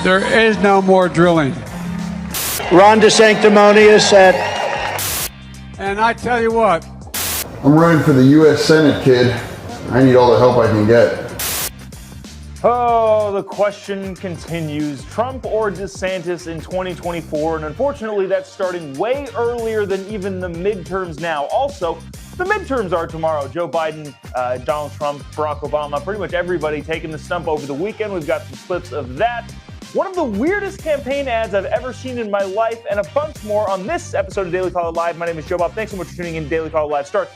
There is no more drilling. Ron DeSanctimonious at... And I tell you what. I'm running for the U.S. Senate, kid. I need all the help I can get. Oh, the question continues. Trump or DeSantis in 2024? And unfortunately, that's starting way earlier than even the midterms now. Also, the midterms are tomorrow. Joe Biden, Donald Trump, Barack Obama, pretty much everybody taking the stump over the weekend. We've got some clips of that. One of the weirdest campaign ads I've ever seen in my life, and a bunch more on this episode of Daily Caller Live. My name is Jobob. Thanks so much for tuning in. Daily Caller Live starts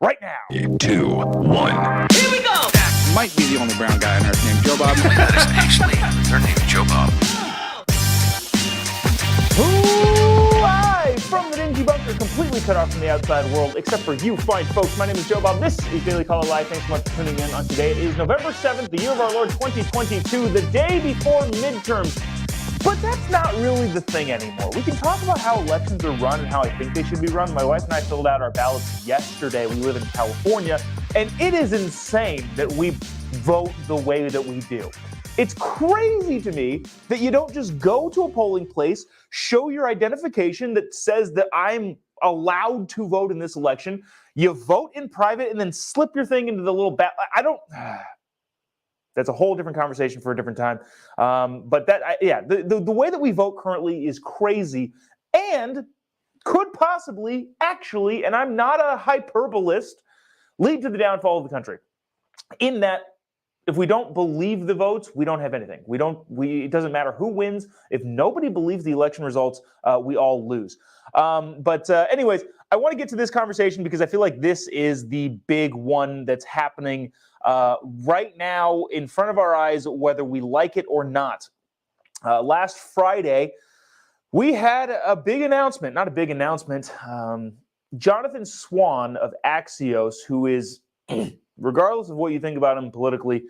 right now. 3, 2, 1. Here we go! Might be the only brown guy on earth named Jobob. That is actually her name, Jobob. Live from the dingy bunker, completely cut off from the outside world, except for you fine folks. My name is Jobob. This is Daily Caller Live. Thanks so much for tuning in on today. It is November 7th, the year of our Lord 2022, the day before midterms. But that's not really the thing anymore. We can talk about how elections are run and how I think they should be run. My wife and I filled out our ballots yesterday. We live in California, and it is insane that we vote the way that we do. It's crazy to me that you don't just go to a polling place, show your identification that says that I'm allowed to vote in this election. You vote in private and then slip your thing into the little ballot. That's a whole different conversation for a different time. But the way that we vote currently is crazy and could possibly, actually, and I'm not a hyperbolist, lead to the downfall of the country. In that, if we don't believe the votes, we don't have anything. It doesn't matter who wins. If nobody believes the election results, we all lose. Anyways, I want to get to this conversation because I feel like this is the big one that's happening right now in front of our eyes, whether we like it or not. Last Friday, we had a big announcement, not a big announcement. Jonathan Swan of Axios, who is, regardless of what you think about him politically,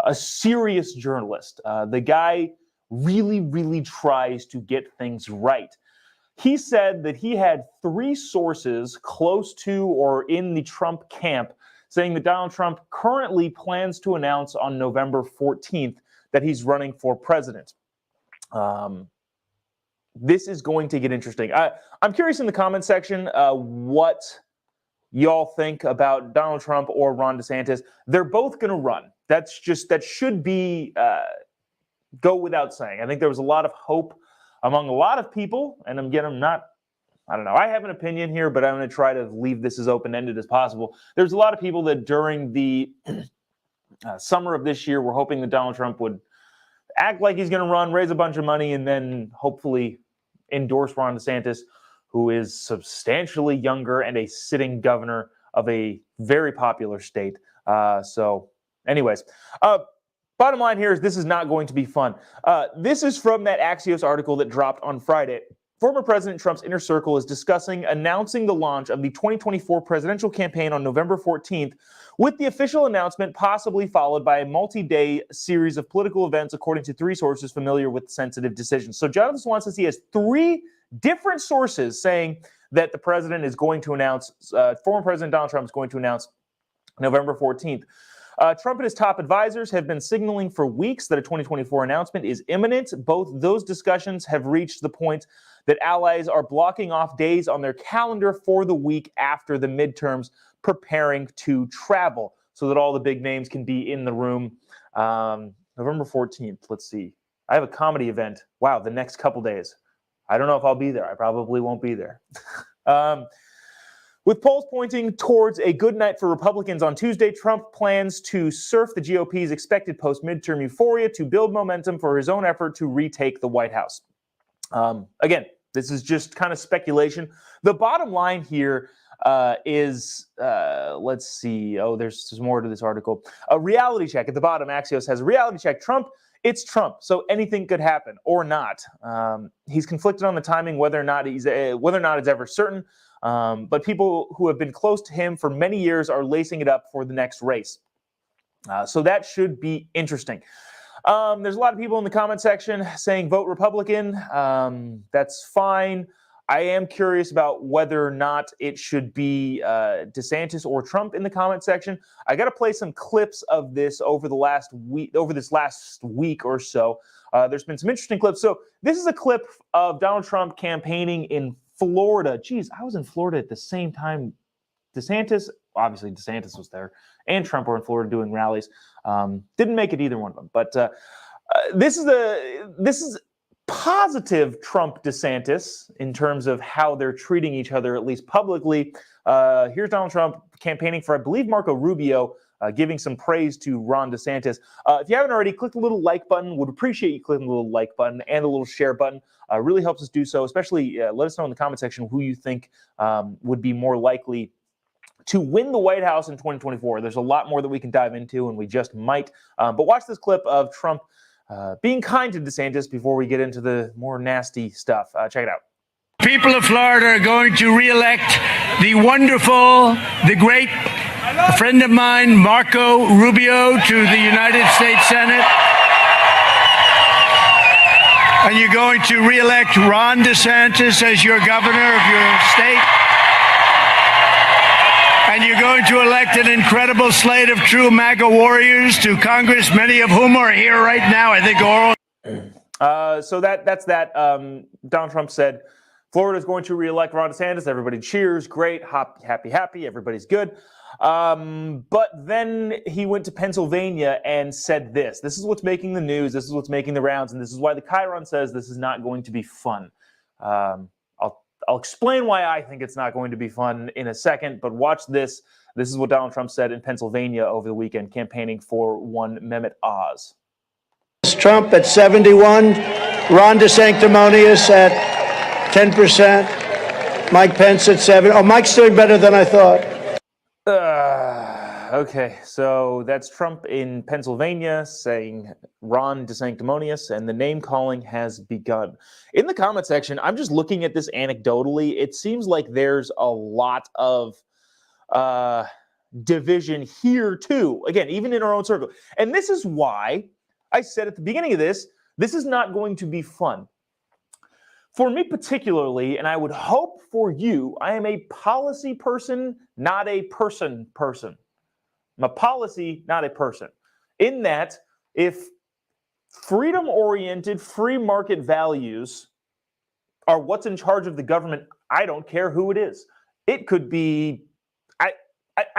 a serious journalist. The guy really, really tries to get things right. He said that he had 3 sources close to or in the Trump camp saying that Donald Trump currently plans to announce on November 14th that he's running for president. This is going to get interesting. I'm curious in the comment section what y'all think about Donald Trump or Ron DeSantis. They're both going to run. That should be go without saying. I think there was a lot of hope among a lot of people, and I don't know. I have an opinion here, but I'm going to try to leave this as open-ended as possible. There's a lot of people that during the summer of this year were hoping that Donald Trump would act like he's going to run, raise a bunch of money, and then hopefully endorse Ron DeSantis, who is substantially younger and a sitting governor of a very popular state. Anyways, bottom line here is this is not going to be fun. This is from that Axios article that dropped on Friday. Former President Trump's inner circle is discussing announcing the launch of the 2024 presidential campaign on November 14th, with the official announcement possibly followed by a multi-day series of political events, according to 3 sources familiar with sensitive decisions. So Jonathan Swan says he has 3 different sources saying that the president is going to announce, former President Donald Trump is going to announce November 14th. Trump and his top advisors have been signaling for weeks that a 2024 announcement is imminent. Both those discussions have reached the point that allies are blocking off days on their calendar for the week after the midterms, preparing to travel so that all the big names can be in the room. November 14th, let's see. I have a comedy event. Wow, the next couple days. I don't know if I'll be there. I probably won't be there. With polls pointing towards a good night for Republicans on Tuesday, Trump plans to surf the GOP's expected post-midterm euphoria to build momentum for his own effort to retake the White House. Again, this is just kind of speculation. The bottom line here is, let's see. Oh, there's more to this article. A reality check at the bottom. Axios has a reality check. Trump, it's Trump, so anything could happen or not. He's conflicted on the timing, whether or not it's ever certain. But people who have been close to him for many years are lacing it up for the next race. So that should be interesting. There's a lot of people in the comment section saying vote Republican. That's fine. I am curious about whether or not it should be DeSantis or Trump in the comment section. I got to play some clips of this over this last week or so. There's been some interesting clips. So this is a clip of Donald Trump campaigning in Florida. Geez, I was in Florida at the same time. Obviously DeSantis was there, and Trump were in Florida doing rallies. Didn't make it either one of them. But this is positive Trump DeSantis in terms of how they're treating each other, at least publicly. Here's Donald Trump campaigning for, I believe, Marco Rubio, giving some praise to Ron DeSantis. If you haven't already, click the little like button. Would appreciate you clicking the little like button and the little share button. Really helps us do so, especially let us know in the comment section who you think would be more likely to win the White House in 2024. There's a lot more that we can dive into, and we just might. But watch this clip of Trump being kind to DeSantis before we get into the more nasty stuff. Check it out. People of Florida are going to re-elect the wonderful, the great friend of mine, Marco Rubio, to the United States Senate. And you're going to re-elect Ron DeSantis as your governor of your state. And you're going to elect an incredible slate of true MAGA warriors to Congress, many of whom are here right now. I think all. So that's that. Donald Trump said Florida is going to re-elect Ron DeSantis. Everybody cheers. Great. Happy. Everybody's good. But then he went to Pennsylvania and said this. This is what's making the news. This is what's making the rounds. And this is why the Chiron says this is not going to be fun. I'll explain why I think it's not going to be fun in a second, but watch this. This is what Donald Trump said in Pennsylvania over the weekend, campaigning for one Mehmet Oz. Trump at 71, Ron DeSanctimonious at 10%, Mike Pence at 7. Oh, Mike's doing better than I thought. Okay, so that's Trump in Pennsylvania saying Ron DeSanctimonious, and the name calling has begun. In the comment section, I'm just looking at this anecdotally. It seems like there's a lot of division here too. Again, even in our own circle. And this is why I said at the beginning of this is not going to be fun. For me particularly, and I would hope for you, I am a policy person, not a person. I'm a policy, not a person. In that, if freedom-oriented, free market values are what's in charge of the government, I don't care who it is. It could be, I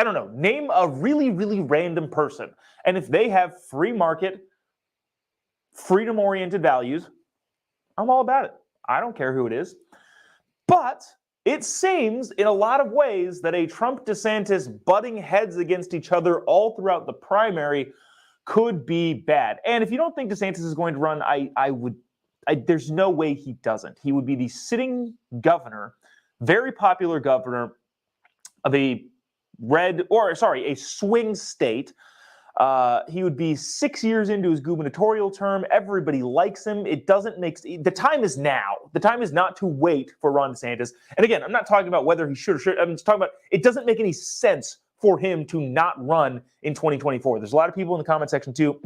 don't know, name a really, really random person. And if they have free market, freedom-oriented values, I'm all about it. I don't care who it is. But it seems in a lot of ways that a Trump-DeSantis butting heads against each other all throughout the primary could be bad. And if you don't think DeSantis is going to run, there's no way he doesn't. He would be the sitting governor, very popular governor of a swing state. He would be 6 years into his gubernatorial term. Everybody likes him. It doesn't make the time is now. The time is not to wait for Ron DeSantis. And again, I'm not talking about whether he should or should. I'm just talking about it doesn't make any sense for him to not run in 2024. There's a lot of people in the comment section too.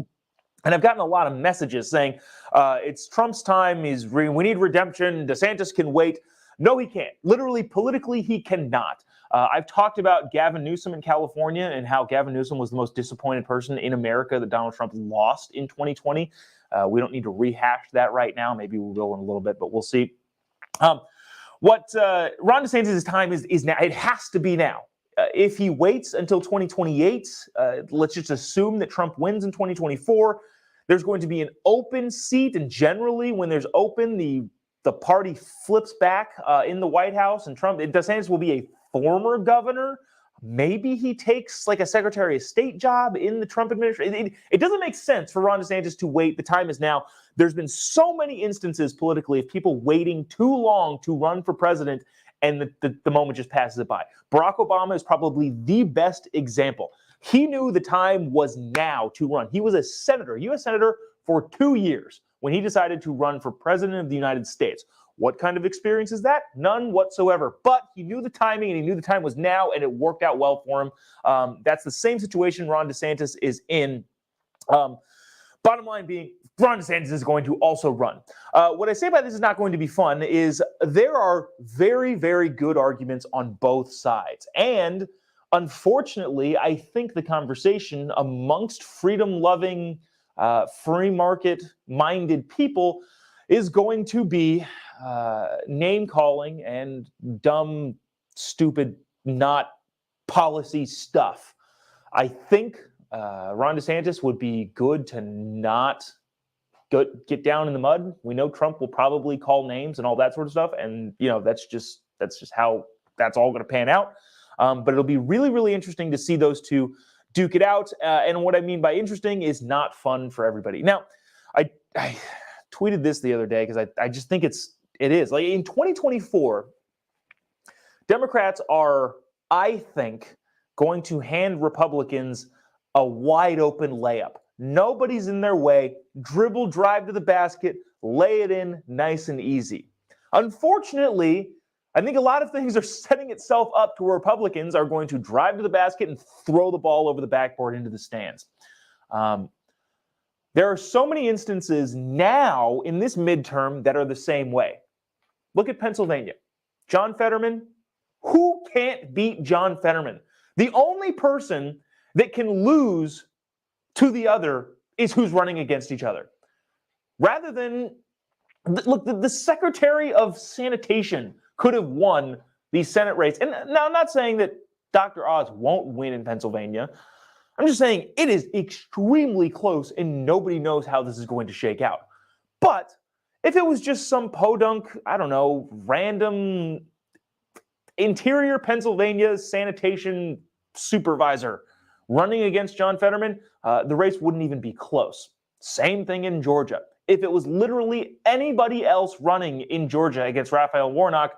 And I've gotten a lot of messages saying it's Trump's time. We need redemption. DeSantis can wait. No, he can't. Literally, politically, he cannot. I've talked about Gavin Newsom in California and how Gavin Newsom was the most disappointed person in America that Donald Trump lost in 2020. We don't need to rehash that right now. Maybe we will in a little bit, but we'll see. What Ron DeSantis' time is now. It has to be now. If he waits until 2028, let's just assume that Trump wins in 2024. There's going to be an open seat, and generally, when there's open, the party flips back in the White House, and DeSantis will be a former governor. Maybe he takes like a Secretary of State job in the Trump administration. It doesn't make sense for Ron DeSantis to wait. The time is now. There's been so many instances politically of people waiting too long to run for president, and the moment just passes it by. Barack Obama is probably the best example. He knew the time was now to run. He was a senator, U.S. senator for 2 years when he decided to run for president of the United States. What kind of experience is that? None whatsoever. But he knew the timing, and he knew the time was now, and it worked out well for him. That's the same situation Ron DeSantis is in. Bottom line being, Ron DeSantis is going to also run. What I say by this is not going to be fun is there are very, very good arguments on both sides. And unfortunately, I think the conversation amongst freedom-loving, free market-minded people is going to be name-calling and dumb, stupid, not policy stuff. I think Ron DeSantis would be good to not get down in the mud. We know Trump will probably call names and all that sort of stuff, and that's just how that's all going to pan out. But it'll be really, really interesting to see those two duke it out. And what I mean by interesting is not fun for everybody. Now, I tweeted this the other day because I just think it is. Like in 2024, Democrats are, I think, going to hand Republicans a wide open layup. Nobody's in their way. Dribble, drive to the basket, lay it in nice and easy. Unfortunately, I think a lot of things are setting itself up to where Republicans are going to drive to the basket and throw the ball over the backboard into the stands. There are so many instances now in this midterm that are the same way. Look at Pennsylvania. John Fetterman. Who can't beat John Fetterman? The only person that can lose to the other is who's running against each other. Rather than, look, the Secretary of Sanitation could have won the Senate race. And now I'm not saying that Dr. Oz won't win in Pennsylvania. I'm just saying it is extremely close and nobody knows how this is going to shake out. But if it was just some podunk, I don't know, random interior Pennsylvania sanitation supervisor running against John Fetterman, the race wouldn't even be close. Same thing in Georgia. If it was literally anybody else running in Georgia against Raphael Warnock,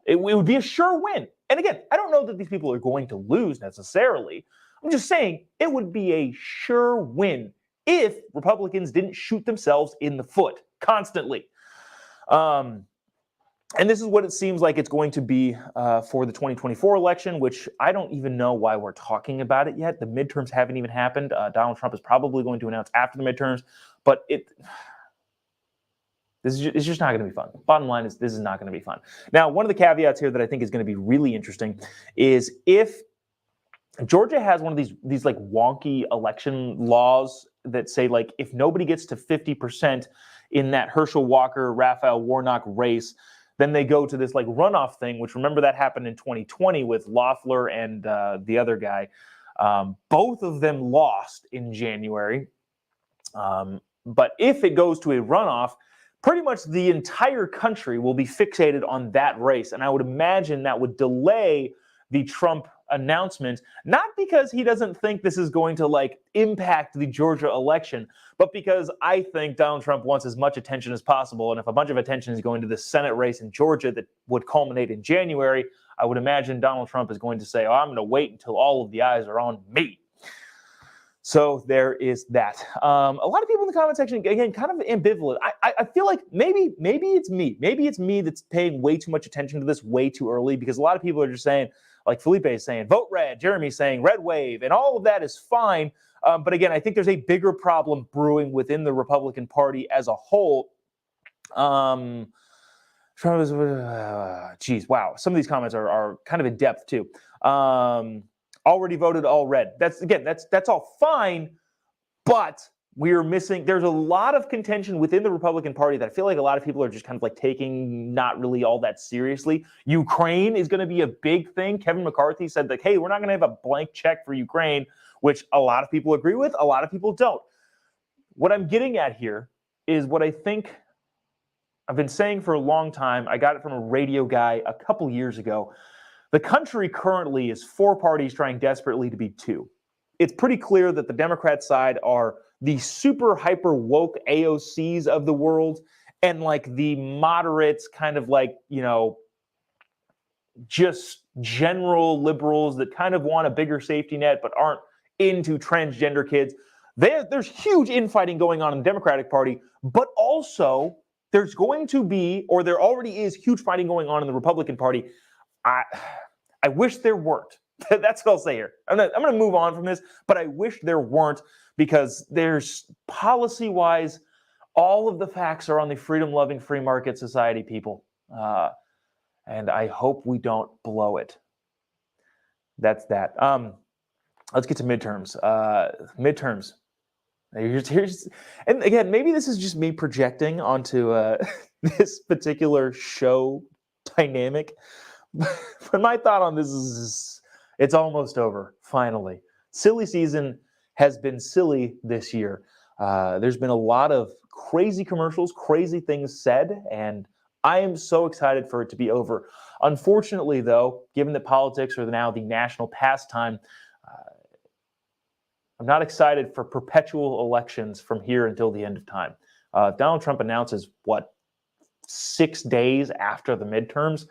it would be a sure win. And again, I don't know that these people are going to lose necessarily. I'm just saying it would be a sure win if Republicans didn't shoot themselves in the foot constantly. And this is what it seems like it's going to be for the 2024 election, which I don't even know why we're talking about it yet. The midterms haven't even happened. Donald Trump is probably going to announce after the midterms, but it's just not going to be fun. Bottom line is this is not going to be fun. Now, one of the caveats here that I think is going to be really interesting is if Georgia has one of these like wonky election laws that say like if nobody gets to 50% in that Herschel Walker, Raphael Warnock race, then they go to this like runoff thing, which remember that happened in 2020 with Loeffler and the other guy. Both of them lost in January. But if it goes to a runoff, pretty much the entire country will be fixated on that race. And I would imagine that would delay the Trump announcement, not because he doesn't think this is going to like impact the Georgia election, but because I think Donald Trump wants as much attention as possible. And if a bunch of attention is going to the Senate race in Georgia that would culminate in January, I would imagine Donald Trump is going to say, I'm going to wait until all of the eyes are on me. So there is that. A lot of people in the comment section, again, kind of ambivalent. I feel like maybe it's me. Maybe it's me that's paying way too much attention to this way too early, because a lot of people are just saying, like Felipe is saying, vote red. Jeremy's saying red wave. And all of that is fine. But again, I think there's a bigger problem brewing within the Republican Party as a whole. Geez, wow. Some of these comments are kind of in depth too. Already voted all red. That's all fine, but we're missing. There's a lot of contention within the Republican Party that I feel like a lot of people are just kind of like taking not really all that seriously. Ukraine is going to be a big thing. Kevin McCarthy said that, hey, we're not going to have a blank check for Ukraine, which a lot of people agree with. A lot of people don't. What I'm getting at here is what I think I've been saying for a long time. I got it from a radio guy a couple years ago. The country currently is 4 parties trying desperately to be 2. It's pretty clear that the Democrat side are the super hyper woke AOCs of the world and like the moderates kind of like, just general liberals that kind of want a bigger safety net but aren't into transgender kids. There's huge infighting going on in the Democratic Party, but also there's going to be, or there already is, huge fighting going on in the Republican Party. I wish there weren't. That's what I'll say here. I'm going to move on from this, but I wish there weren't, because there's policy-wise, all of the facts are on the freedom-loving free market society people. And I hope we don't blow it. That's that. Let's get to midterms. Midterms. And again, maybe this is just me projecting onto this particular show dynamic. But my thought on this is it's almost over, finally. Silly season has been silly this year. There's been a lot of crazy commercials, crazy things said, and I am so excited for it to be over. Unfortunately, though, given that politics are now the national pastime, I'm not excited for perpetual elections from here until the end of time. Donald Trump announces, 6 days after the midterms?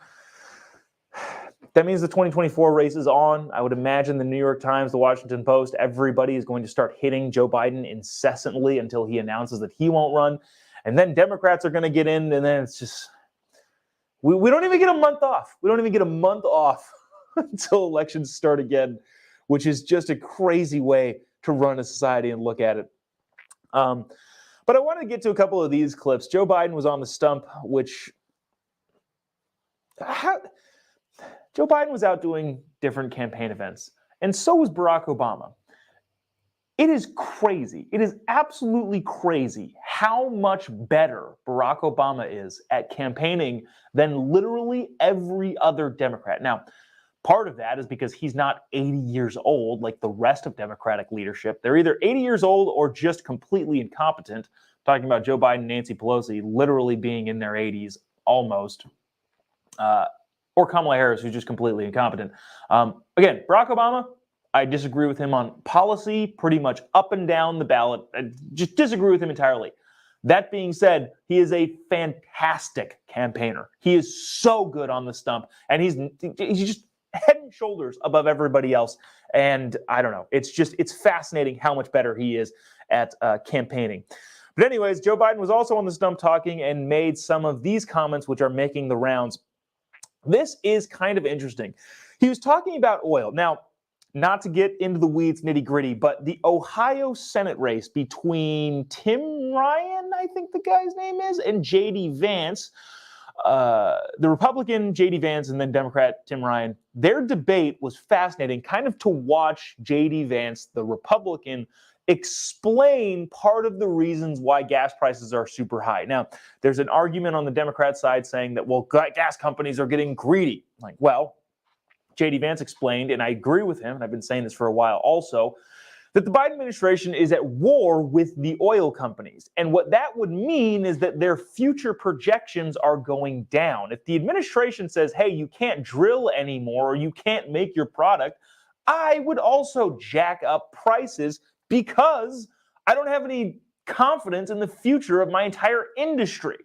That means the 2024 race is on. I would imagine the New York Times, the Washington Post, everybody is going to start hitting Joe Biden incessantly until he announces that he won't run. And then Democrats are going to get in, and then it's just, we don't even get a month off. We don't even get a month off until elections start again, which is just a crazy way to run a society and look at it. But I wanted to get to a couple of these clips. Joe Biden was on the stump, Joe Biden was out doing different campaign events, and so was Barack Obama. It is crazy. It is absolutely crazy how much better Barack Obama is at campaigning than literally every other Democrat. Now, part of that is because he's not 80 years old like the rest of Democratic leadership. They're either 80 years old or just completely incompetent. Talking about Joe Biden and Nancy Pelosi literally being in their 80s almost. Or Kamala Harris, who's just completely incompetent. Again, Barack Obama, I disagree with him on policy, pretty much up and down the ballot. I just disagree with him entirely. That being said, he is a fantastic campaigner. He is so good on the stump, and he's just head and shoulders above everybody else. And I don't know, it's fascinating how much better he is at campaigning. But anyways, Joe Biden was also on the stump talking and made some of these comments, which are making the rounds. This is kind of interesting. He was talking about oil. Now, not to get into the weeds nitty gritty, but the Ohio Senate race between Tim Ryan, I think the guy's name is, and J.D. Vance, the Republican J.D. Vance and then Democrat Tim Ryan, their debate was fascinating, kind of to watch J.D. Vance, the Republican, explain part of the reasons why gas prices are super high. Now, there's an argument on the Democrat side saying that, well, gas companies are getting greedy. Like, well, J.D. Vance explained, and I agree with him, and I've been saying this for a while also, that the Biden administration is at war with the oil companies. And what that would mean is that their future projections are going down. If the administration says, hey, you can't drill anymore, or you can't make your product, I would also jack up prices because I don't have any confidence in the future of my entire industry.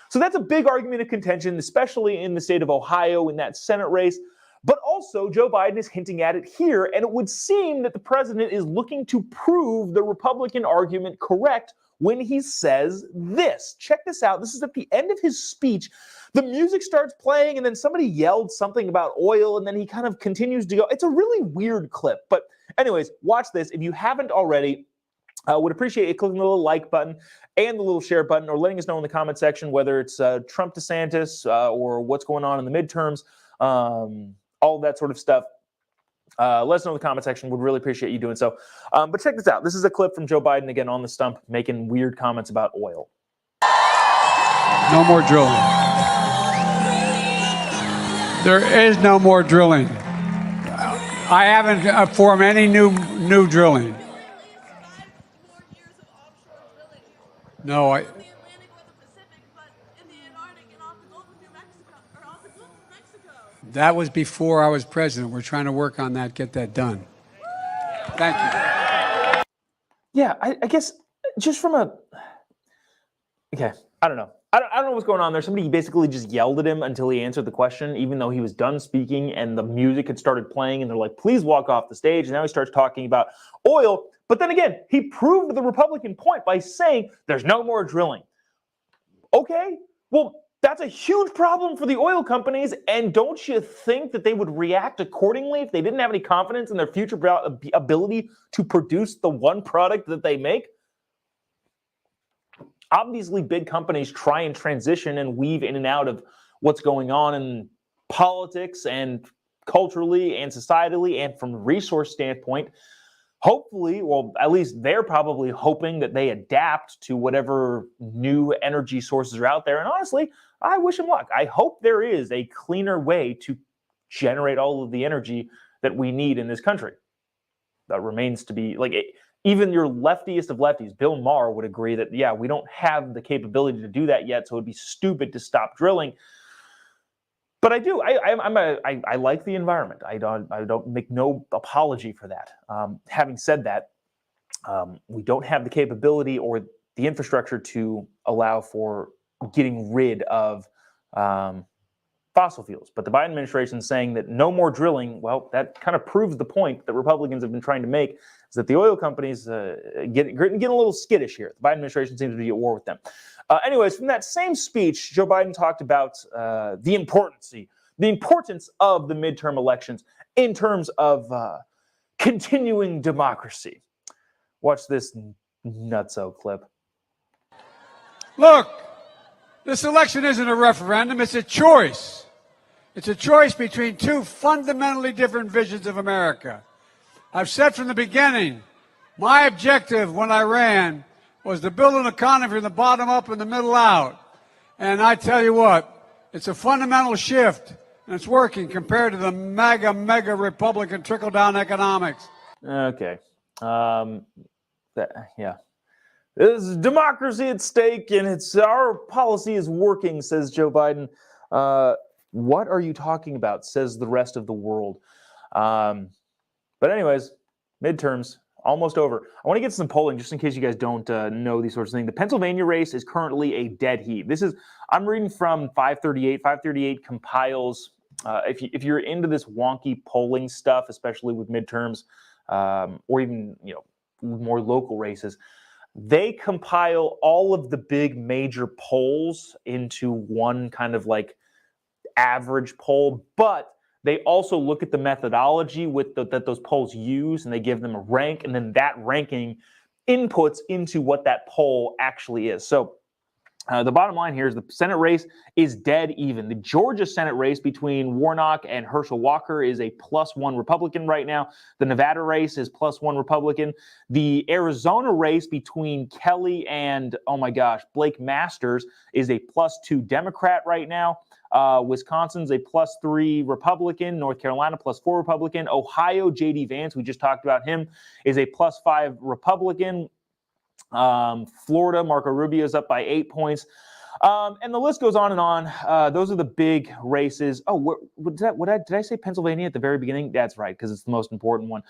So that's a big argument of contention, especially in the state of Ohio in that Senate race. But also, Joe Biden is hinting at it here, and it would seem that the president is looking to prove the Republican argument correct when he says this. Check this out. This is at the end of his speech. The music starts playing, and then somebody yelled something about oil, and then he kind of continues to go. It's a really weird clip. But anyways, watch this. If you haven't already, would appreciate you clicking the little like button and the little share button, or letting us know in the comment section whether it's Trump Desantis or what's going on in the midterms. All of that sort of stuff. Let us know in the comment section. Would really appreciate you doing so. But check this out. This is a clip from Joe Biden, again, on the stump, making weird comments about oil. No more drilling. There is no more drilling. I haven't formed any new drilling. No, that was before I was president. We're trying to work on that, get that done. Thank you. Yeah, I guess just from a... Okay, I don't know. I don't know what's going on there. Somebody basically just yelled at him until he answered the question, even though he was done speaking and the music had started playing, and they're like, please walk off the stage. And now he starts talking about oil. But then again, he proved the Republican point by saying there's no more drilling. Okay, well, That's a huge problem for the oil companies, and don't you think that they would react accordingly if they didn't have any confidence in their future ability to produce the one product that they make? Obviously, big companies try and transition and weave in and out of what's going on in politics and culturally and societally and from a resource standpoint. Hopefully, well, at least they're probably hoping that they adapt to whatever new energy sources are out there. And honestly, I wish them luck. I hope there is a cleaner way to generate all of the energy that we need in this country. That remains to be, like, even your leftiest of lefties, Bill Maher, would agree that, yeah, we don't have the capability to do that yet, so it'd be stupid to stop drilling. But I do. I like the environment. I don't make no apology for that. Having said that, we don't have the capability or the infrastructure to allow for getting rid of fossil fuels. But the Biden administration is saying that no more drilling. Well, that kind of proves the point that Republicans have been trying to make, is that the oil companies getting a little skittish here. The Biden administration seems to be at war with them. Anyways, from that same speech, Joe Biden talked about the importance of the midterm elections in terms of continuing democracy. Watch this nutso clip. Look, this election isn't a referendum, it's a choice. It's a choice between two fundamentally different visions of America. I've said from the beginning, my objective when I ran was to build an economy from the bottom up and the middle out. And I tell you what, it's a fundamental shift, and it's working compared to the mega Republican trickle-down economics. Okay. Yeah. There's democracy at stake, and our policy is working, says Joe Biden. What are you talking about, says the rest of the world. But anyways, midterms, almost over. I want to get some polling just in case you guys don't know these sorts of things. The Pennsylvania race is currently a dead heat. I'm reading from 538. 538 compiles, if you're into this wonky polling stuff, especially with midterms, or even more local races, they compile all of the big major polls into one kind of like average poll, but they also look at the methodology that those polls use, and they give them a rank, and then that ranking inputs into what that poll actually is. So the bottom line here is the Senate race is dead even. The Georgia Senate race between Warnock and Herschel Walker is a +1 Republican right now. The Nevada race is +1 Republican. The Arizona race between Kelly and, Blake Masters is a +2 Democrat right now. Wisconsin's a +3 Republican. North Carolina +4 Republican. Ohio, J.D. Vance, we just talked about him, is a +5 Republican. Florida, Marco Rubio is up by 8 points. And the list goes on and on. Those are the big races. Oh, did I say Pennsylvania at the very beginning? That's right, because it's the most important one.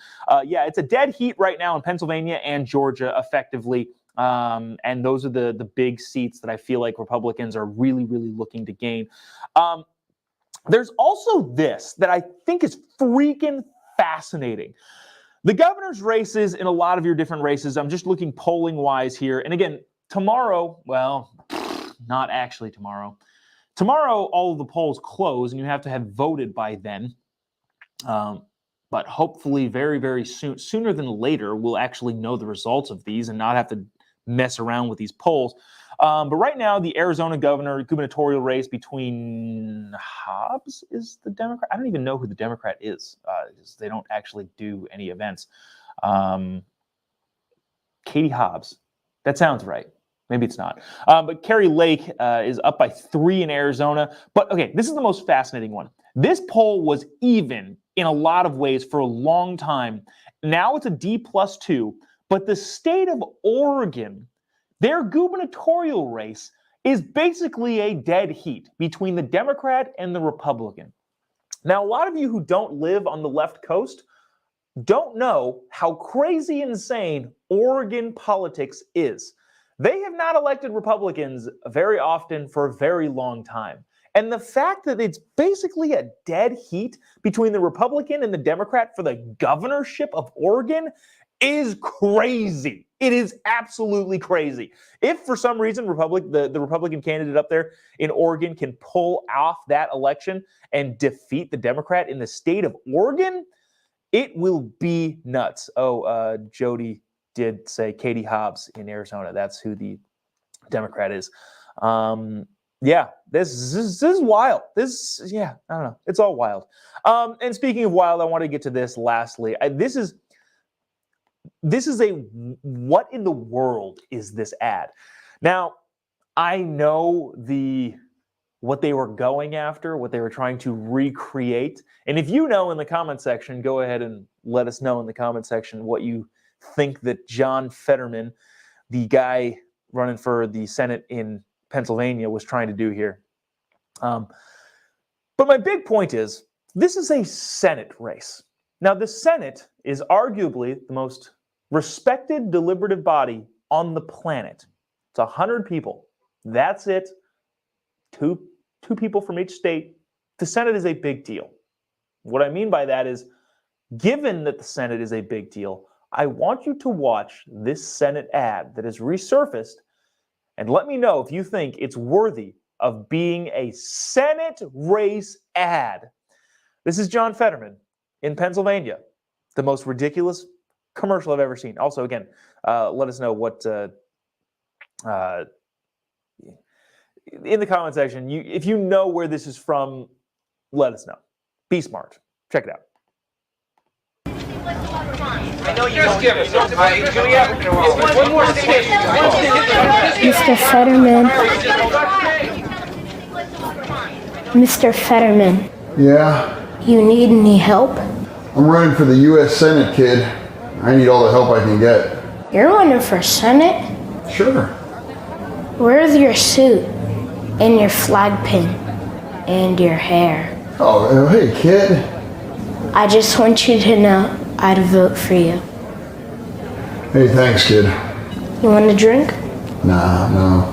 Yeah, it's a dead heat right now in Pennsylvania and Georgia, effectively. And those are the big seats that I feel like Republicans are really, really looking to gain. There's also this that I think is freaking fascinating. The governor's races in a lot of your different races, I'm just looking polling-wise here. And again, tomorrow, well, not actually tomorrow. Tomorrow, all of the polls close, and you have to have voted by then. But hopefully very, very soon, sooner than later, we'll actually know the results of these and not have to mess around with these polls. But right now, the Arizona gubernatorial race between Hobbs is the Democrat. I don't even know who the Democrat is. They don't actually do any events. Katie Hobbs. That sounds right. Maybe it's not. But Carrie Lake is up by 3 in Arizona. But okay, this is the most fascinating one. This poll was even in a lot of ways for a long time. Now it's a D+2. But the state of Oregon, their gubernatorial race is basically a dead heat between the Democrat and the Republican. Now, a lot of you who don't live on the left coast don't know how crazy insane Oregon politics is. They have not elected Republicans very often for a very long time. And the fact that it's basically a dead heat between the Republican and the Democrat for the governorship of Oregon is crazy. It is absolutely crazy. If for some reason the Republican candidate up there in Oregon can pull off that election and defeat the Democrat in the state of Oregon, it will be nuts. Oh, Jody did say Katie Hobbs in Arizona. That's who the Democrat is. Yeah, this is wild. I don't know. It's all wild. And speaking of wild, I want to get to this lastly. This is a what in the world is this ad? Now, I know what they were going after, what they were trying to recreate. And if you know in the comment section, go ahead and let us know in the comment section what you think that John Fetterman, the guy running for the Senate in Pennsylvania, was trying to do here. But my big point is, this is a Senate race. Now, the Senate is arguably the most respected deliberative body on the planet. It's 100 people. That's it. Two people from each state. The Senate is a big deal. What I mean by that is, given that the Senate is a big deal, I want you to watch this Senate ad that has resurfaced and let me know if you think it's worthy of being a Senate race ad. This is John Fetterman in Pennsylvania. The most ridiculous commercial I've ever seen. Also, again, let us know what in the comment section. If you know where this is from, let us know. Be smart. Check it out. Mr. Fetterman. Mr. Fetterman, Yeah, you need any help? I'm running for the U.S. Senate, kid. I need all the help I can get. You're running for Senate? Sure. Where's your suit and your flag pin and your hair? Oh, hey, kid. I just want you to know I'd vote for you. Hey, thanks, kid. You want a drink? Nah, no.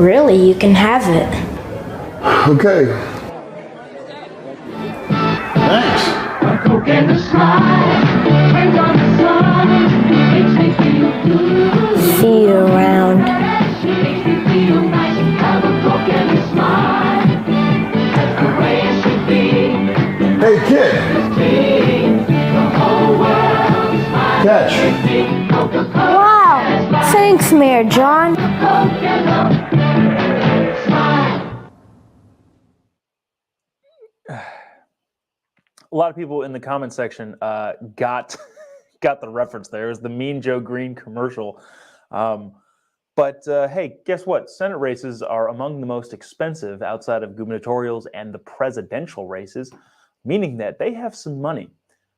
Really, you can have it. Okay. Thanks. See you around. Hey, kid. Catch. Wow! Thanks, Mayor John. A lot of people in the comment section got the reference there. It was the Mean Joe Green commercial. But hey, guess what? Senate races are among the most expensive outside of gubernatorials and the presidential races, meaning that they have some money.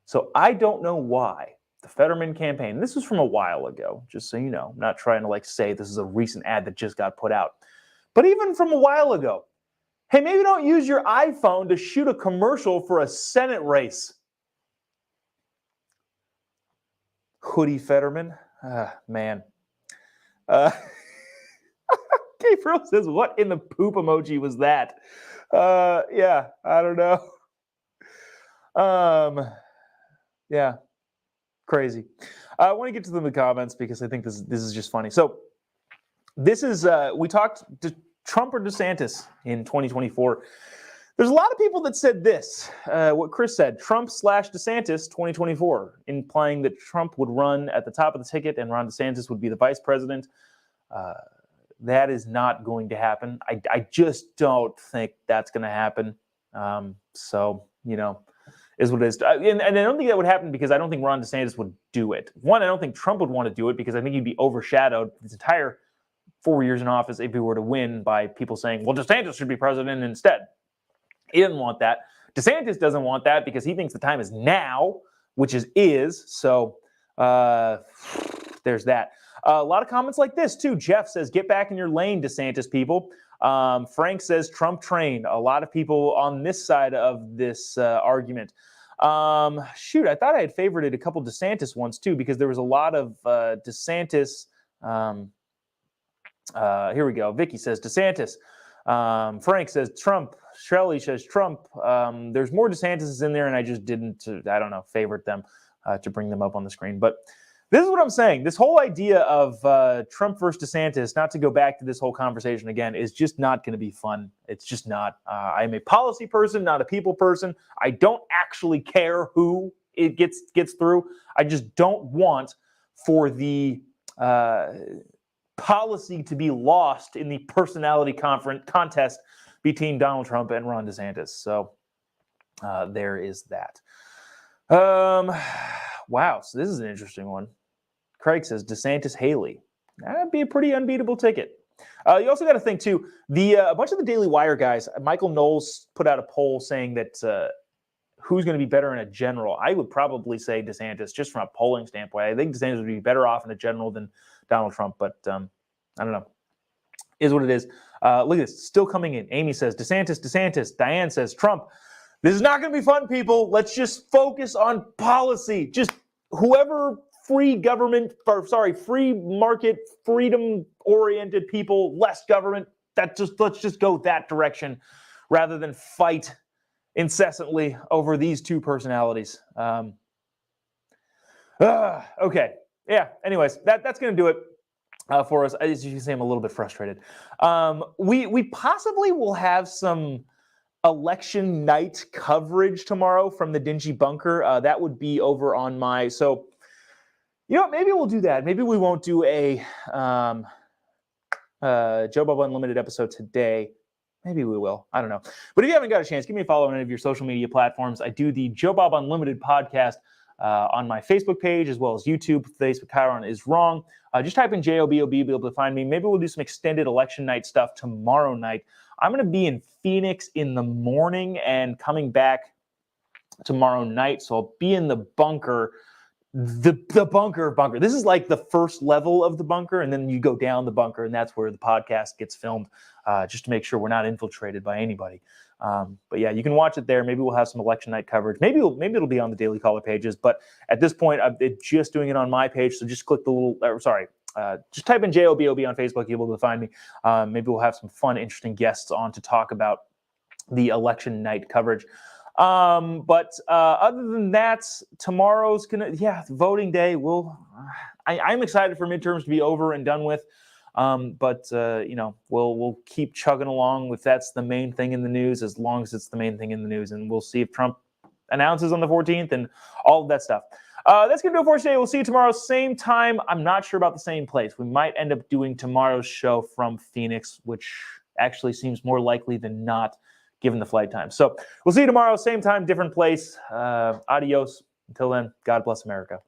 So I don't know why the Fetterman campaign, this was from a while ago, just so you know, I'm not trying to say this is a recent ad that just got put out, but even from a while ago, hey, maybe don't use your iPhone to shoot a commercial for a Senate race. Hoodie Fetterman, man. Gabriel says, what in the poop emoji was that? Yeah, I don't know. Yeah, crazy. I want to get to them in the comments because I think this is just funny. So this is, we talked to Trump or DeSantis in 2024. There's a lot of people that said this, what Chris said, Trump/DeSantis 2024, implying that Trump would run at the top of the ticket and Ron DeSantis would be the vice president. That is not going to happen. I just don't think that's going to happen. So, you know, is what it is. And I don't think that would happen because I don't think Ron DeSantis would do it. One, I don't think Trump would want to do it because I think he'd be overshadowed his entire 4 years in office if he were to win by people saying, well, DeSantis should be president instead. He didn't want that. DeSantis doesn't want that because he thinks the time is now, which is. So there's that. A lot of comments like this, too. Jeff says, get back in your lane, DeSantis people. Frank says, Trump train. A lot of people on this side of this argument. Shoot, I thought I had favorited a couple DeSantis ones, too, because there was a lot of DeSantis. Here we go. Vicky says, DeSantis. Frank says, Trump. Shelley says, Trump. There's more DeSantis in there, and I just didn't, I don't know, favorite them to bring them up on the screen. But This is what I'm saying. This whole idea of Trump versus DeSantis, not to go back to this whole conversation again, is just not going to be fun. It's just not. I'm a policy person, not a people person. I don't actually care who it gets through. I just don't want for the policy to be lost in the personality contest between Donald Trump and Ron DeSantis. So there is that. Wow, so this is an interesting one. Craig says DeSantis Haley. That'd be a pretty unbeatable ticket. You also got to think too. A bunch of the Daily Wire guys, Michael Knowles put out a poll saying that who's going to be better in a general. I would probably say DeSantis, just from a polling standpoint. I think DeSantis would be better off in a general than Donald Trump, but I don't know. Is what it is. Look at this, still coming in. Amy says DeSantis. Diane says Trump. This is not going to be fun, people. Let's just focus on policy. Just whoever free market, freedom-oriented people, less government. Let's just go that direction rather than fight incessantly over these two personalities. Okay. Yeah. Anyways, that's going to do it for us. As you can see, I'm a little bit frustrated. We possibly will have some election night coverage tomorrow from the dingy bunker. That would be over on my. So, you know what? Maybe we'll do that. Maybe we won't do a Jobob Unlimited episode today. Maybe we will. I don't know. But if you haven't got a chance, give me a follow on any of your social media platforms. I do the Jobob Unlimited podcast on my Facebook page as well as YouTube. Facebook Chiron is wrong. Just type in JOBOB, you'll be able to find me. Maybe we'll do some extended election night stuff tomorrow night. I'm going to be in Phoenix in the morning and coming back tomorrow night. So I'll be in the bunker. The bunker of bunker. This is like the first level of the bunker, and then you go down the bunker, and that's where the podcast gets filmed, just to make sure we're not infiltrated by anybody. But yeah, you can watch it there. Maybe we'll have some election night coverage. Maybe it'll be on the Daily Caller pages. But at this point, I'm just doing it on my page. So just click the little. Just type in JOBOB on Facebook. You'll be able to find me. Maybe we'll have some fun, interesting guests on to talk about the election night coverage. But other than that, tomorrow's voting day. I'm excited for midterms to be over and done with. But we'll keep chugging along if that's the main thing in the news, as long as it's the main thing in the news, and we'll see if Trump announces on the 14th and all of that stuff. That's gonna do it for us today. We'll see you tomorrow, same time. I'm not sure about the same place. We might end up doing tomorrow's show from Phoenix, which actually seems more likely than not, given the flight time. So we'll see you tomorrow, same time, different place. Adios. Until then, God bless America.